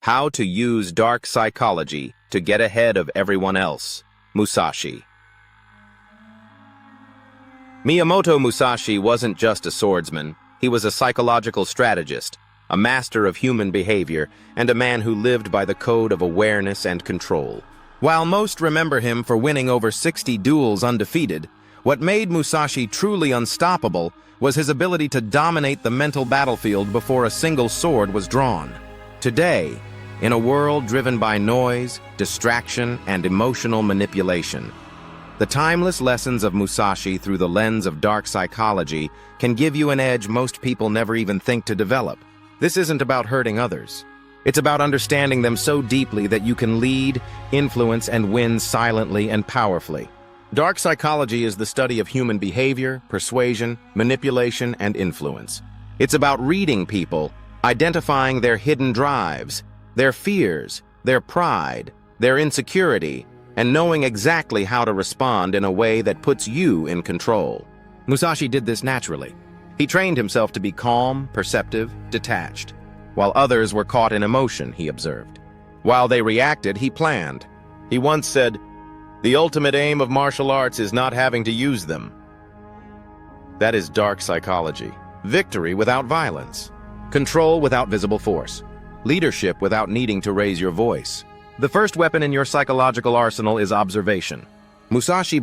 How to Use Dark Psychology to Get Ahead of Everyone Else. Musashi. Miyamoto Musashi wasn't just a swordsman, he was a psychological strategist, a master of human behavior, and a man who lived by the code of awareness and control. While most remember him for winning over 60 duels undefeated, what made Musashi truly unstoppable was his ability to dominate the mental battlefield before a single sword was drawn. Today, in a world driven by noise, distraction, and emotional manipulation, the timeless lessons of Musashi through the lens of dark psychology can give you an edge most people never even think to develop. This isn't about hurting others. It's about understanding them so deeply that you can lead, influence, and win silently and powerfully. Dark psychology is the study of human behavior, persuasion, manipulation, and influence. It's about reading people, identifying their hidden drives, their fears, their pride, their insecurity, and knowing exactly how to respond in a way that puts you in control. Musashi did this naturally. He trained himself to be calm, perceptive, detached. While others were caught in emotion, he observed. While they reacted, he planned. He once said, "The ultimate aim of martial arts is not having to use them." That is dark psychology. Victory without violence. Control without visible force. Leadership without needing to raise your voice. The first weapon in your psychological arsenal is observation. Musashi